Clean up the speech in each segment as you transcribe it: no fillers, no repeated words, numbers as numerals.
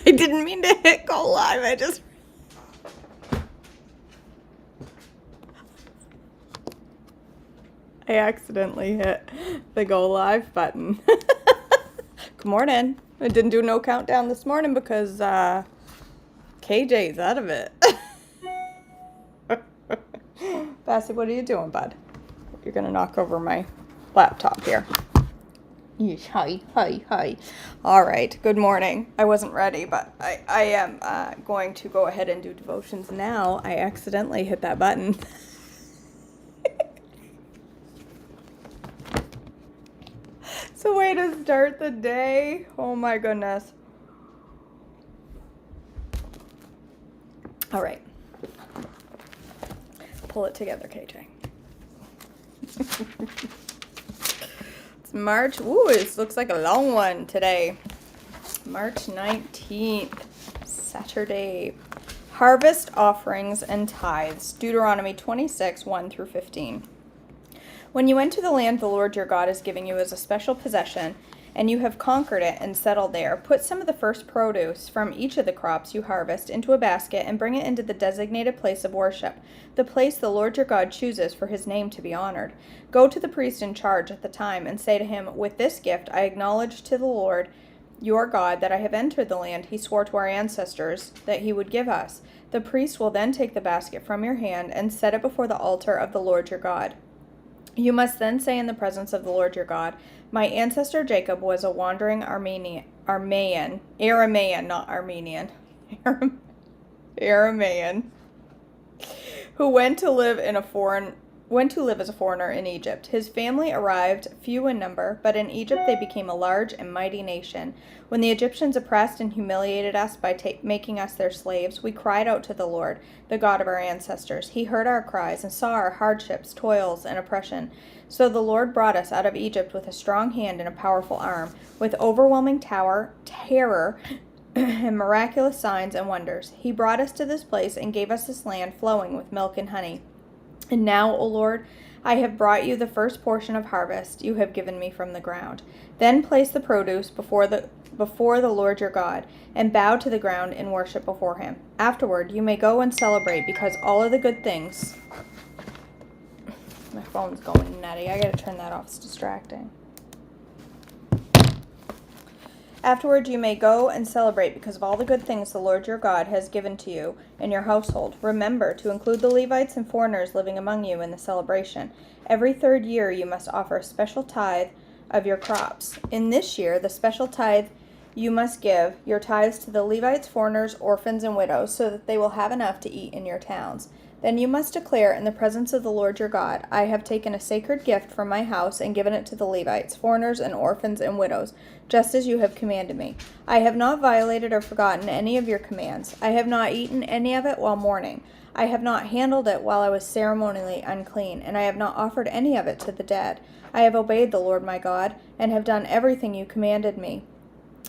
I didn't mean to hit go live. I accidentally hit the go live button. Good morning. I didn't do no countdown this morning because KJ's out of it. Bassy, what are you doing, bud? You're gonna knock over my laptop here. Yeesh, hi. All right, good morning. I wasn't ready, but I am going to go ahead and do devotions now. I accidentally hit that button. It's a way to start the day. Oh my goodness. All right. Pull it together, KJ. It's March. Ooh, this looks like a long one today. March 19th, Saturday. Harvest offerings and tithes. Deuteronomy 26, 1 through 15. When you enter the land the Lord your God is giving you as a special possession, and you have conquered it and settled there, put some of the first produce from each of the crops you harvest into a basket and bring it into the designated place of worship, the place the Lord your God chooses for his name to be honored. Go to the priest in charge at the time and say to him, with this gift I acknowledge to the Lord your God that I have entered the land he swore to our ancestors that he would give us. The priest will then take the basket from your hand and set it before the altar of the Lord your God. You must then say in the presence of the Lord your God, my ancestor Jacob was a wandering Aramaean, not Armenian, Aramaean, who went to live as a foreigner in Egypt. His family arrived few in number, but in Egypt they became a large and mighty nation. When the Egyptians oppressed and humiliated us by making us their slaves, we cried out to the Lord, the God of our ancestors. He heard our cries and saw our hardships, toils, and oppression. So the Lord brought us out of Egypt with a strong hand and a powerful arm, with overwhelming terror, and miraculous signs and wonders. He brought us to this place and gave us this land flowing with milk and honey. And now, O Lord, I have brought you the first portion of harvest you have given me from the ground. Then place the produce before the Lord your God, and bow to the ground in worship before him. Afterward, you may go and celebrate, because all of the good things... My phone's going nutty. I gotta turn that off. It's distracting. Afterward, you may go and celebrate because of all the good things the Lord your God has given to you and your household. Remember to include the Levites and foreigners living among you in the celebration. Every third year you must offer a special tithe of your crops. In this year, the special tithe you must give your tithes to the Levites, foreigners, orphans, and widows, so that they will have enough to eat in your towns. Then you must declare in the presence of the Lord your God, I have taken a sacred gift from my house and given it to the Levites, foreigners, and orphans and widows, just as you have commanded me. I have not violated or forgotten any of your commands. I have not eaten any of it while mourning. I have not handled it while I was ceremonially unclean, and I have not offered any of it to the dead. I have obeyed the Lord my God, and have done everything you commanded me.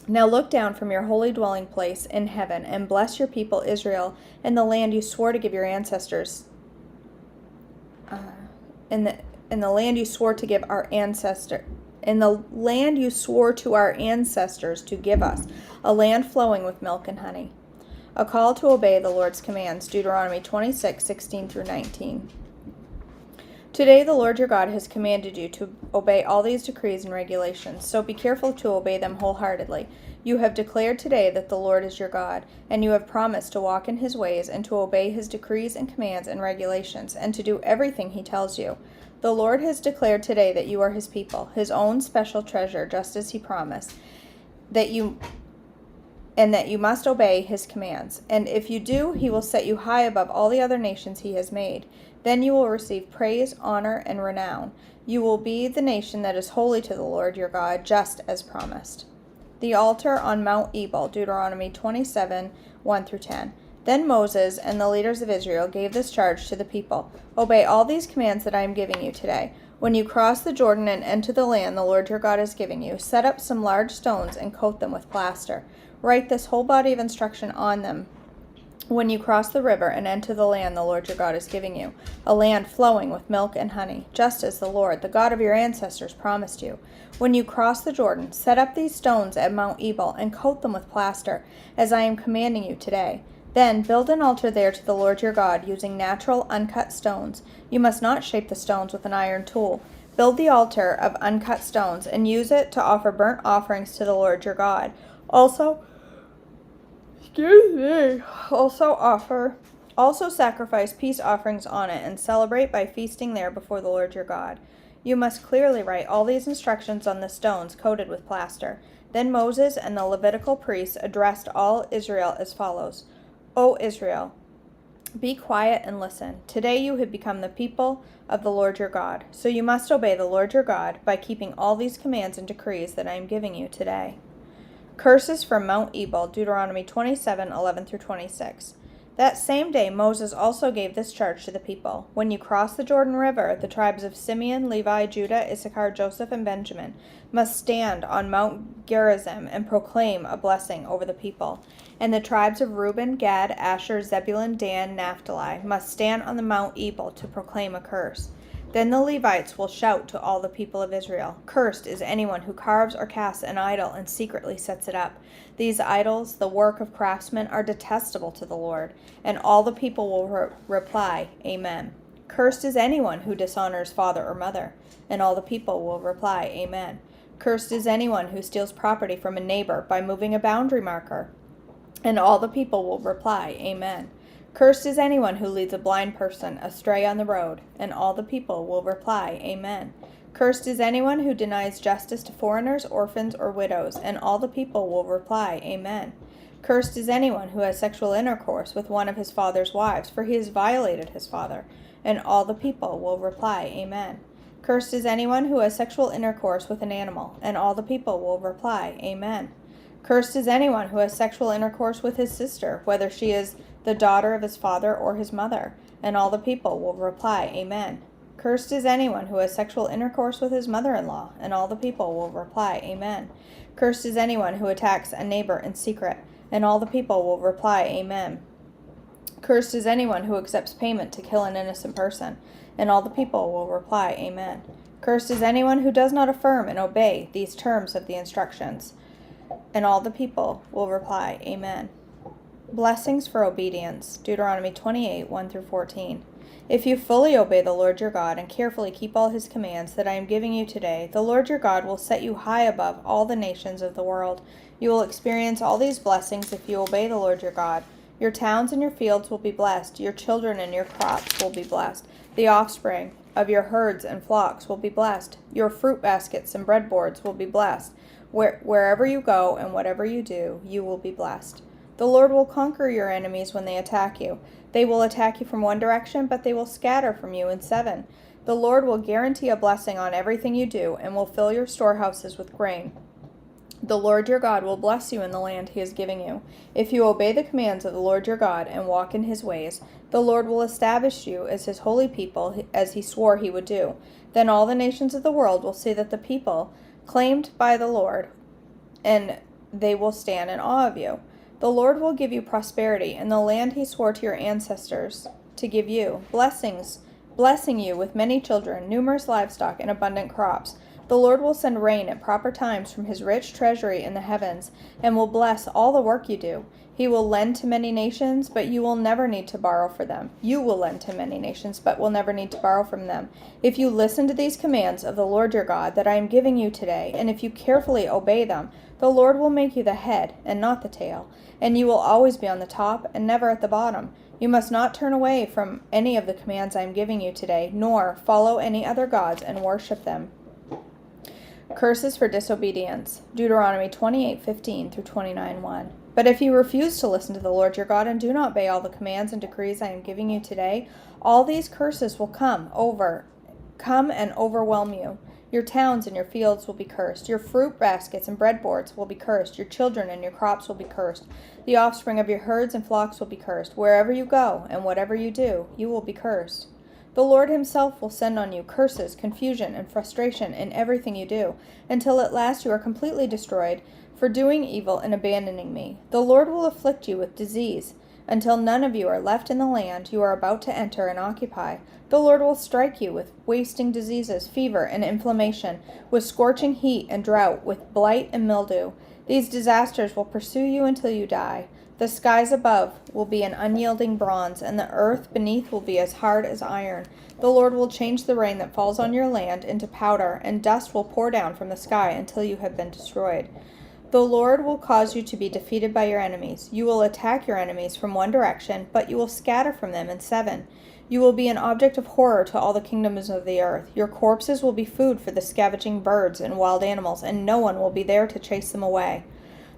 Now look down from your holy dwelling place in heaven and bless your people Israel in the land you swore to give your ancestors. In the land you swore to give our ancestor. In the land you swore to our ancestors to give us, a land flowing with milk and honey. A call to obey the Lord's commands. Deuteronomy 26, 16 through 19. Today the Lord your God has commanded you to obey all these decrees and regulations, so be careful to obey them wholeheartedly. You have declared today that the Lord is your God, and you have promised to walk in his ways and to obey his decrees and commands and regulations, and to do everything he tells you. The Lord has declared today that you are his people, his own special treasure, just as he promised, that you must obey his commands. And if you do, he will set you high above all the other nations he has made. Then you will receive praise, honor, and renown. You will be the nation that is holy to the Lord your God, just as promised. The altar on Mount Ebal, Deuteronomy 27, 1 through 10. Then Moses and the leaders of Israel gave this charge to the people. Obey all these commands that I am giving you today. When you cross the Jordan and enter the land the Lord your God is giving you, set up some large stones and coat them with plaster. Write this whole body of instruction on them when you cross the river and enter the land the Lord your God is giving you, a land flowing with milk and honey, just as the Lord, the God of your ancestors, promised you. When you cross the Jordan, set up these stones at Mount Ebal and coat them with plaster, as I am commanding you today. Then build an altar there to the Lord your God, using natural, uncut stones. You must not shape the stones with an iron tool. Build the altar of uncut stones and use it to offer burnt offerings to the Lord your God. Also sacrifice peace offerings on it and celebrate by feasting there before the Lord your God. You must clearly write all these instructions on the stones coated with plaster. Then Moses and the Levitical priests addressed all Israel as follows: O Israel, be quiet and listen. Today you have become the people of the Lord your God. So you must obey the Lord your God by keeping all these commands and decrees that I am giving you today. Curses from Mount Ebal, Deuteronomy 27:11-26. That same day Moses also gave this charge to the people: when you cross the Jordan River, the tribes of Simeon, Levi, Judah, Issachar, Joseph, and Benjamin must stand on Mount Gerizim and proclaim a blessing over the people. And the tribes of Reuben, Gad, Asher, Zebulun, Dan, Naphtali must stand on the Mount Ebal to proclaim a curse. Then the Levites will shout to all the people of Israel, "Cursed is anyone who carves or casts an idol and secretly sets it up. These idols, the work of craftsmen, are detestable to the Lord." And all the people will reply, "Amen." "Cursed is anyone who dishonors father or mother." And all the people will reply, "Amen." "Cursed is anyone who steals property from a neighbor by moving a boundary marker." And all the people will reply, "Amen." "Cursed is anyone who leads a blind person astray on the road." And all the people will reply, "Amen." "Cursed is anyone who denies justice to foreigners, orphans, or widows." And all the people will reply, "Amen." "Cursed is anyone who has sexual intercourse with one of his father's wives, for he has violated his father." And all the people will reply, "Amen." "Cursed is anyone who has sexual intercourse with an animal." And all the people will reply, "Amen." "Cursed is anyone who has sexual intercourse with his sister, whether she is the daughter of his father or his mother." And all the people will reply, "Amen." "Cursed is anyone who has sexual intercourse with his mother-in-law." And all the people will reply, "Amen." "Cursed is anyone who attacks a neighbor in secret." And all the people will reply, "Amen." "Cursed is anyone who accepts payment to kill an innocent person." And all the people will reply, "Amen." "Cursed is anyone who does not affirm and obey these terms of the instructions." And all the people will reply, "Amen." Blessings for obedience. Deuteronomy 28:1-14. If you fully obey the Lord your God and carefully keep all his commands that I am giving you today, the Lord your God will set you high above all the nations of the world. You will experience all these blessings if you obey the Lord your God. Your towns and your fields will be blessed. Your children and your crops will be blessed. The offspring of your herds and flocks will be blessed. Your fruit baskets and breadboards will be blessed. Wherever you go and whatever you do, you will be blessed. The Lord will conquer your enemies when they attack you. They will attack you from one direction, but they will scatter from you in 7. The Lord will guarantee a blessing on everything you do and will fill your storehouses with grain. The Lord your God will bless you in the land he is giving you. If you obey the commands of the Lord your God and walk in his ways, the Lord will establish you as his holy people, as he swore he would do. Then all the nations of the world will see that the people claimed by the Lord, and they will stand in awe of you. The Lord will give you prosperity in the land he swore to your ancestors to give you, blessing you with many children, numerous livestock, and abundant crops. The Lord will send rain at proper times from his rich treasury in the heavens, and will bless all the work you do. He will lend to many nations, but you will never need to borrow for them. You will lend to many nations, but will never need to borrow from them. If you listen to these commands of the Lord your God that I am giving you today, and if you carefully obey them, the Lord will make you the head and not the tail, and you will always be on the top and never at the bottom. You must not turn away from any of the commands I am giving you today, nor follow any other gods and worship them. Curses for disobedience. Deuteronomy 28:15-29:1. But if you refuse to listen to the Lord your God and do not obey all the commands and decrees I am giving you today, all these curses will come and overwhelm you. Your towns and your fields will be cursed. Your fruit baskets and breadboards will be cursed. Your children and your crops will be cursed. The offspring of your herds and flocks will be cursed. Wherever you go and whatever you do, you will be cursed. The Lord himself will send on you curses, confusion, and frustration in everything you do, until at last you are completely destroyed for doing evil and abandoning me. The Lord will afflict you with disease, until none of you are left in the land you are about to enter and occupy. The Lord will strike you with wasting diseases, fever and inflammation, with scorching heat and drought, with blight and mildew. These disasters will pursue you until you die. The skies above will be an unyielding bronze, and the earth beneath will be as hard as iron. The Lord will change the rain that falls on your land into powder, and dust will pour down from the sky until you have been destroyed. The Lord will cause you to be defeated by your enemies. You will attack your enemies from one direction, but you will scatter from them in 7. You will be an object of horror to all the kingdoms of the earth. Your corpses will be food for the scavenging birds and wild animals, and no one will be there to chase them away.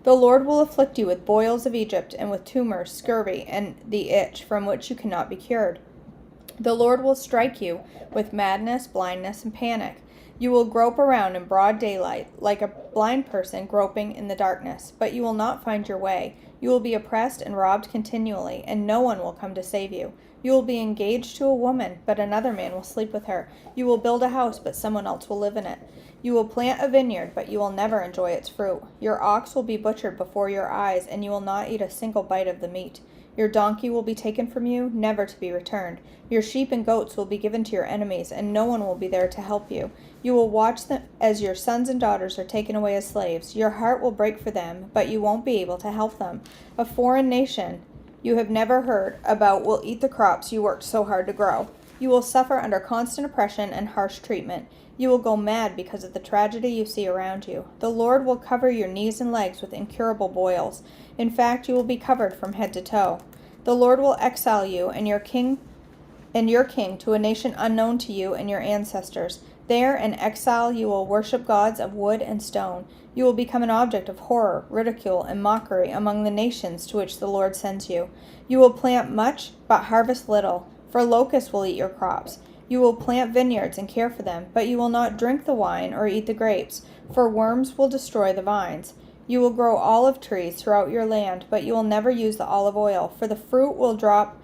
The Lord will afflict you with boils of Egypt, and with tumors, scurvy, and the itch, from which you cannot be cured. The Lord will strike you with madness, blindness, and panic. You will grope around in broad daylight, like a blind person groping in the darkness, but you will not find your way. You will be oppressed and robbed continually, and no one will come to save you. You will be engaged to a woman, but another man will sleep with her. You will build a house, but someone else will live in it. You will plant a vineyard, but you will never enjoy its fruit. Your ox will be butchered before your eyes, and you will not eat a single bite of the meat. Your donkey will be taken from you, never to be returned. Your sheep and goats will be given to your enemies, and no one will be there to help you. You will watch them as your sons and daughters are taken away as slaves. Your heart will break for them, but you won't be able to help them. A foreign nation you have never heard about will eat the crops you worked so hard to grow. You will suffer under constant oppression and harsh treatment. You will go mad because of the tragedy you see around you. The Lord will cover your knees and legs with incurable boils. In fact, you will be covered from head to toe. The Lord will exile you and your king to a nation unknown to you and your ancestors. There in exile you will worship gods of wood and stone. You will become an object of horror, ridicule, and mockery among the nations to which the Lord sends you. You will plant much, but harvest little, for locusts will eat your crops. You will plant vineyards and care for them, but you will not drink the wine or eat the grapes, for worms will destroy the vines. You will grow olive trees throughout your land, but you will never use the olive oil, for the fruit will drop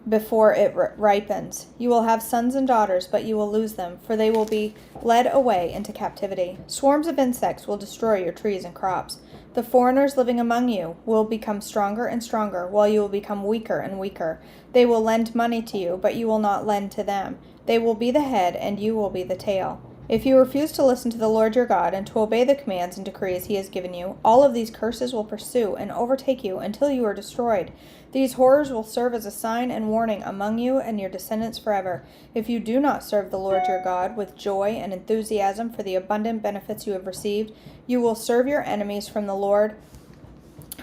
before it ripens. You will have sons and daughters, but you will lose them, for they will be led away into captivity. Swarms of insects will destroy your trees and crops. The foreigners living among you will become stronger and stronger, while you will become weaker and weaker. They will lend money to you, but you will not lend to them. They will be the head, and you will be the tail. If you refuse to listen to the Lord your God and to obey the commands and decrees he has given you, all of these curses will pursue and overtake you until you are destroyed. These horrors will serve as a sign and warning among you and your descendants forever. If you do not serve the Lord your God with joy and enthusiasm for the abundant benefits you have received, you will serve your enemies from the Lord,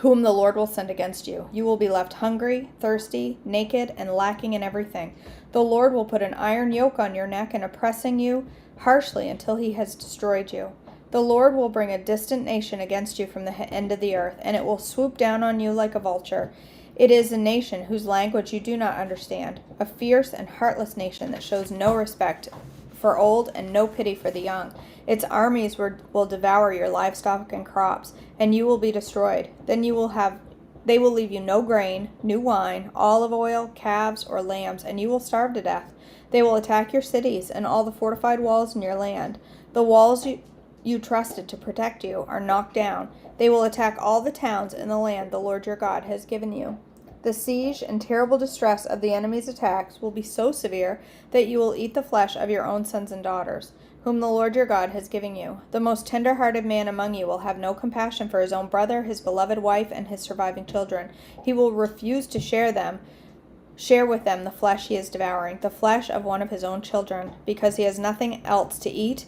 whom the Lord will send against you. You will be left hungry, thirsty, naked, and lacking in everything. The Lord will put an iron yoke on your neck and oppressing you harshly until he has destroyed you. The Lord will bring a distant nation against you from the end of the earth, and it will swoop down on you like a vulture. It is a nation whose language you do not understand, a fierce and heartless nation that shows no respect for old and no pity for the young. Its armies will devour your livestock and crops, and you will be destroyed. Then they will leave you no grain, new wine, olive oil, calves, or lambs, and you will starve to death. They will attack your cities and all the fortified walls in your land. The walls you trusted to protect you are knocked down. They will attack all the towns in the land the Lord your God has given you. The siege and terrible distress of the enemy's attacks will be so severe that you will eat the flesh of your own sons and daughters, whom the Lord your God has given you. The most tender-hearted man among you will have no compassion for his own brother, his beloved wife, and his surviving children. He will refuse to share with them the flesh he is devouring, the flesh of one of his own children, because he has nothing else to eat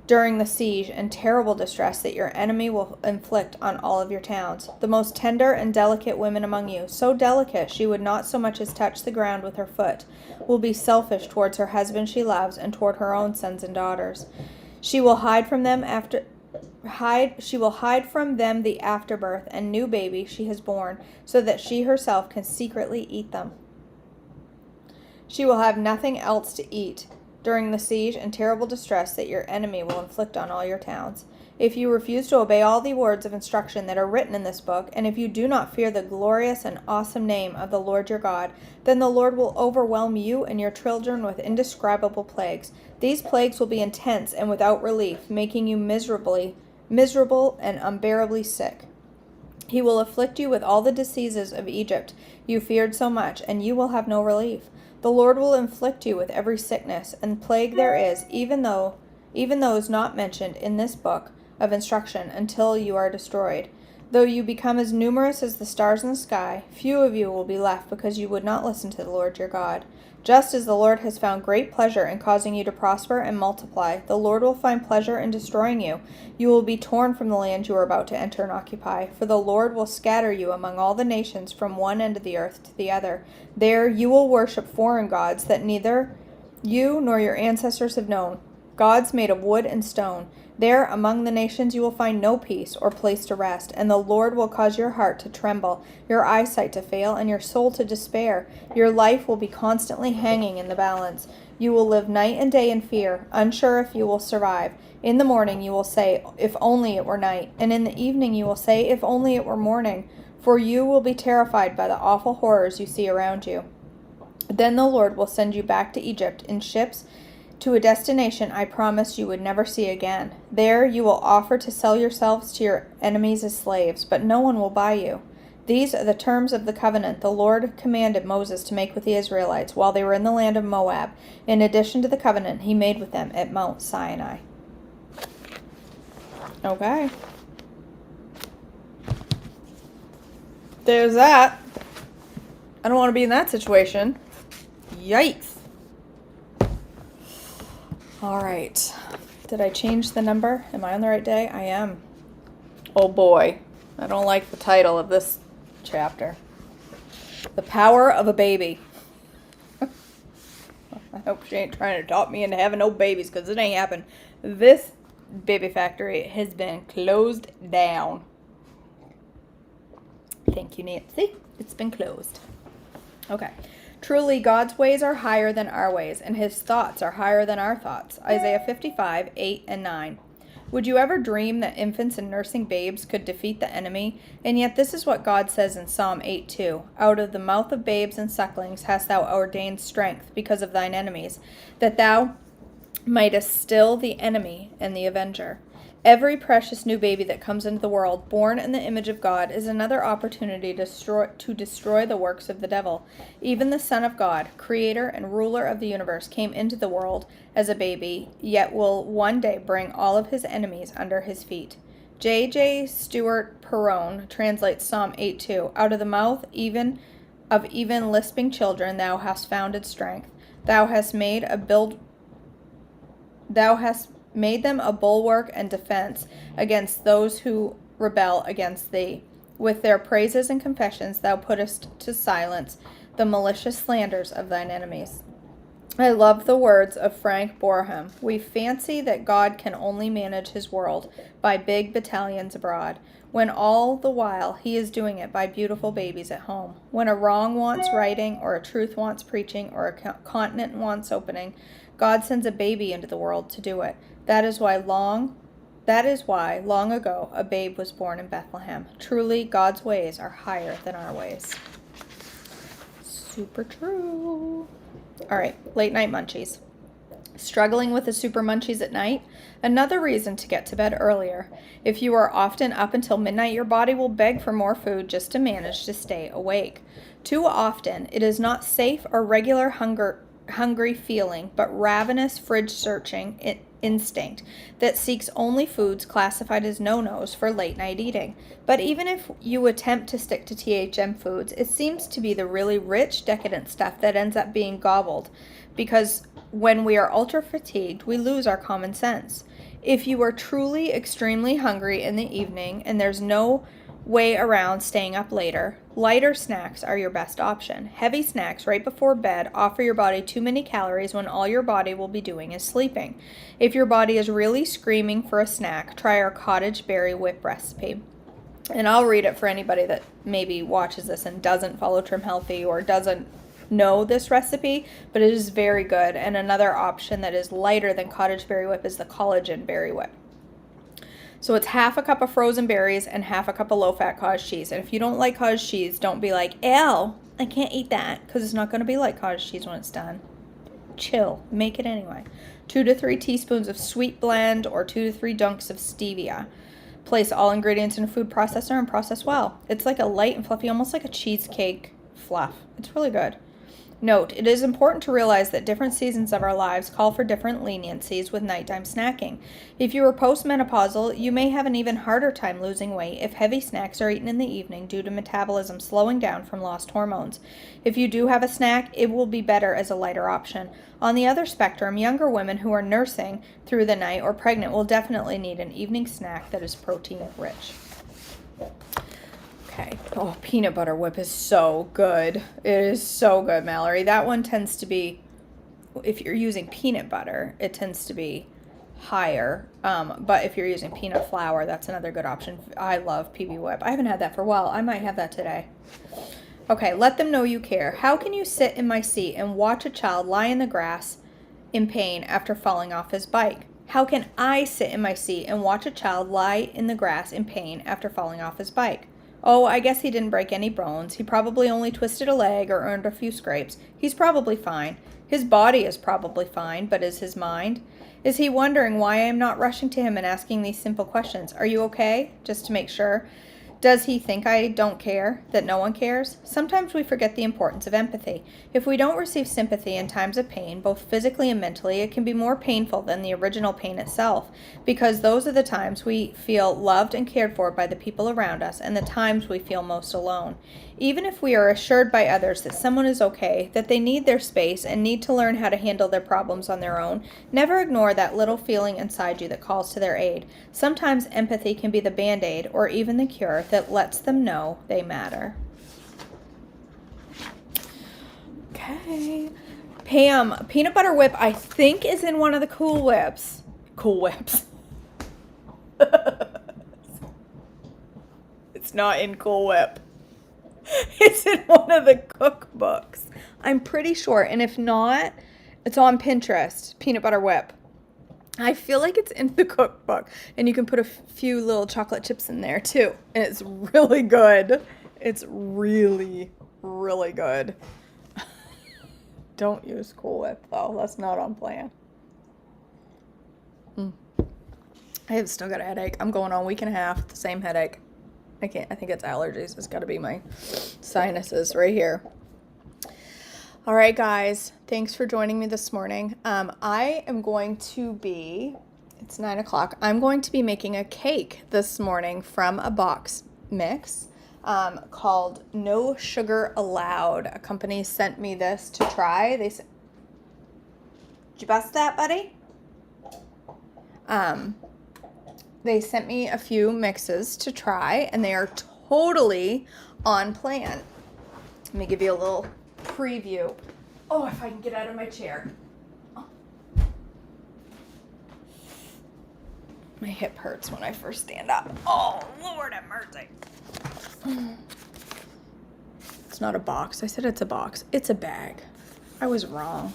during the siege and terrible distress that your enemy will inflict on all of your towns. The most tender and delicate women among you, so delicate she would not so much as touch the ground with her foot, will be selfish towards her husband she loves and toward her own sons and daughters. She will hide from them the afterbirth and new baby she has born, so that she herself can secretly eat them. She will have nothing else to eat during the siege and terrible distress that your enemy will inflict on all your towns. If you refuse to obey all the words of instruction that are written in this book, and if you do not fear the glorious and awesome name of the Lord your God, then the Lord will overwhelm you and your children with indescribable plagues. These plagues will be intense and without relief, making you miserable and unbearably sick. He will afflict you with all the diseases of Egypt you feared so much, and you will have no relief. The Lord will inflict you with every sickness and plague there is, even those not mentioned in this book of instruction, until you are destroyed. Though you become as numerous as the stars in the sky, few of you will be left because you would not listen to the Lord your God. Just as the Lord has found great pleasure in causing you to prosper and multiply, the Lord will find pleasure in destroying you. You will be torn from the land you are about to enter and occupy, for the Lord will scatter you among all the nations from one end of the earth to the other. There you will worship foreign gods that neither you nor your ancestors have known, gods made of wood and stone. There among the nations you will find no peace or place to rest, and the Lord will cause your heart to tremble, your eyesight to fail, and your soul to despair. Your life will be constantly hanging in the balance. You will live night and day in fear, unsure if you will survive. In the morning you will say, if only it were night, and in the evening you will say, if only it were morning, for you will be terrified by the awful horrors you see around you. Then the Lord will send you back to Egypt in ships, to a destination I promised you would never see again. There you will offer to sell yourselves to your enemies as slaves, but no one will buy you. These are the terms of the covenant the Lord commanded Moses to make with the Israelites while they were in the land of Moab, in addition to the covenant he made with them at Mount Sinai. Okay. There's that. I don't want to be in that situation. Yikes. All right. Did I change the number? Am I on the right day? I am. Oh boy. I don't like the title of this chapter. The Power of a Baby. I hope she ain't trying to talk me into having no babies, because it ain't happened. This baby factory has been closed down. Thank you, Nancy. It's been closed. Okay. Truly, God's ways are higher than our ways, and his thoughts are higher than our thoughts. Isaiah 55, 8 and 9. Would you ever dream that infants and nursing babes could defeat the enemy? And yet this is what God says in Psalm 8:2. Out of the mouth of babes and sucklings hast thou ordained strength because of thine enemies, that thou mightest still the enemy and the avenger. Every precious new baby that comes into the world, born in the image of God, is another opportunity to destroy the works of the devil. Even the Son of God, creator and ruler of the universe, came into the world as a baby, yet will one day bring all of his enemies under his feet. J.J. Stewart Perrone translates Psalm 8:2. Out of the mouth even lisping children thou hast founded strength. Thou hast made them a bulwark and defense against those who rebel against thee. With their praises and confessions thou puttest to silence the malicious slanders of thine enemies. I love the words of Frank Boreham. We fancy that God can only manage his world by big battalions abroad, when all the while he is doing it by beautiful babies at home. When a wrong wants righting, or a truth wants preaching, or a continent wants opening, God sends a baby into the world to do it. That is why long ago a babe was born in Bethlehem. Truly, God's ways are higher than our ways. Super true. All right, late night munchies. Struggling with the super munchies at night? Another reason to get to bed earlier. If you are often up until midnight, your body will beg for more food just to manage to stay awake. Too often, it is not safe or regular hungry feeling, but ravenous fridge searching instinct that seeks only foods classified as no-nos for late night eating. But even if you attempt to stick to THM foods, it seems to be the really rich, decadent stuff that ends up being gobbled, because when we are ultra fatigued, we lose our common sense. If you are truly extremely hungry in the evening and there's no way around staying up later, lighter snacks are your best option. Heavy snacks right before bed offer your body too many calories when all your body will be doing is sleeping. If your body is really screaming for a snack, try our Cottage berry whip recipe. And I'll read it for anybody that maybe watches this and doesn't follow Trim Healthy or doesn't know this recipe, but it is very good. And another option that is lighter than Cottage berry whip is the collagen berry whip. So it's half a cup of frozen berries and half a cup of low-fat cottage cheese. And if you don't like cottage cheese, don't be like, ew, I can't eat that, because it's not going to be like cottage cheese when it's done. Chill. Make it anyway. 2 to 3 teaspoons of sweet blend or 2 to 3 dunks of stevia. Place all ingredients in a food processor and process well. It's like a light and fluffy, almost like a cheesecake fluff. It's really good. Note, it is important to realize that different seasons of our lives call for different leniencies with nighttime snacking. If you are postmenopausal, you may have an even harder time losing weight if heavy snacks are eaten in the evening due to metabolism slowing down from lost hormones. If you do have a snack, it will be better as a lighter option. On the other spectrum, younger women who are nursing through the night or pregnant will definitely need an evening snack that is protein rich. Okay. Oh, peanut butter whip is so good. It is so good, Mallory. That one tends to be, if you're using peanut butter, it tends to be higher. But if you're using peanut flour, that's another good option. I love PB whip. I haven't had that for a while. I might have that today. Okay, let them know you care. How can you sit in my seat and watch a child lie in the grass in pain after falling off his bike? How can I sit in my seat and watch a child lie in the grass in pain after falling off his bike? Oh, I guess he didn't break any bones. He probably only twisted a leg or earned a few scrapes. He's probably fine. His body is probably fine, but is his mind? Is he wondering why I am not rushing to him and asking these simple questions? Are you okay? Just to make sure. Does he think I don't care? That no one cares? Sometimes we forget the importance of empathy. If we don't receive sympathy in times of pain, both physically and mentally, it can be more painful than the original pain itself, because those are the times we feel loved and cared for by the people around us and the times we feel most alone. Even if we are assured by others that someone is okay, that they need their space and need to learn how to handle their problems on their own, never ignore that little feeling inside you that calls to their aid. Sometimes empathy can be the band-aid or even the cure that lets them know they matter. Okay. Pam, peanut butter whip, I think, is in one of the Cool Whips. Cool Whips. It's not in Cool Whip. It's in one of the cookbooks. I'm pretty sure. And if not, it's on Pinterest. Peanut butter whip. I feel like it's in the cookbook. And you can put a few little chocolate chips in there too. And it's really good. It's really, really good. Don't use Cool Whip though. That's not on plan. I have still got a headache. I'm going on a week and a half with the same headache. I think it's allergies. It's got to be my sinuses right here. All right, guys. Thanks for joining me this morning. I am going to be, it's 9 o'clock. I'm going to be making a cake this morning from a box mix called No Sugar Allowed. A company sent me this to try. They said, did you bust that, buddy? They sent me a few mixes to try, and they are totally on plan. Let me give you a little preview. Oh, if I can get out of my chair. Oh. My hip hurts when I first stand up. Oh, Lord have mercy. It's not a box. I said it's a box. It's a bag. I was wrong.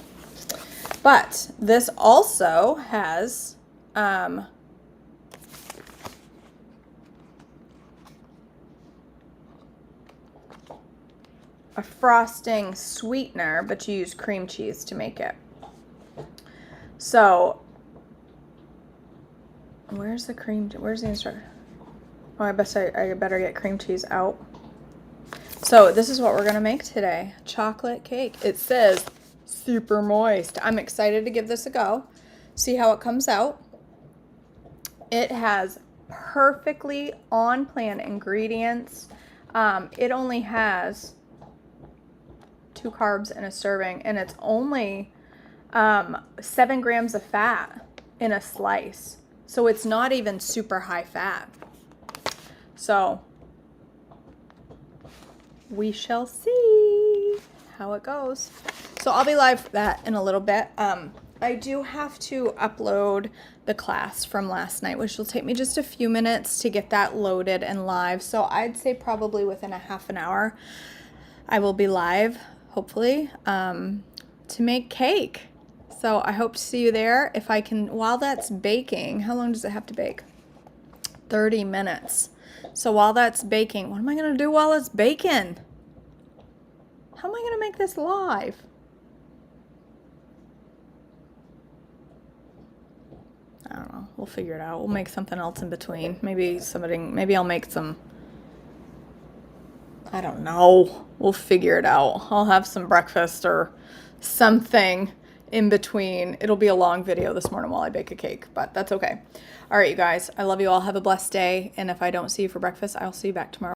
But this also has a frosting sweetener, but you use cream cheese to make it. So, where's the instruction? Oh, I better get cream cheese out. So, this is what we're going to make today. Chocolate cake. It says super moist. I'm excited to give this a go. See how it comes out. It has perfectly on plan ingredients. It only has 2 carbs in a serving, and it's only 7 grams of fat in a slice. So it's not even super high fat. So we shall see how it goes. So I'll be live for that in a little bit. I do have to upload the class from last night, which will take me just a few minutes to get that loaded and live. So I'd say probably within a half an hour I will be live, hopefully, to make cake. So I hope to see you there. If I can, while that's baking, how long does it have to bake? 30 minutes. So while that's baking, what am I going to do while it's baking? How am I going to make this live? I don't know. We'll figure it out. We'll make something else in between. Maybe I'll make some, I don't know. We'll figure it out. I'll have some breakfast or something in between. It'll be a long video this morning while I bake a cake, but that's okay. All right, you guys. I love you all. Have a blessed day. And if I don't see you for breakfast, I'll see you back tomorrow.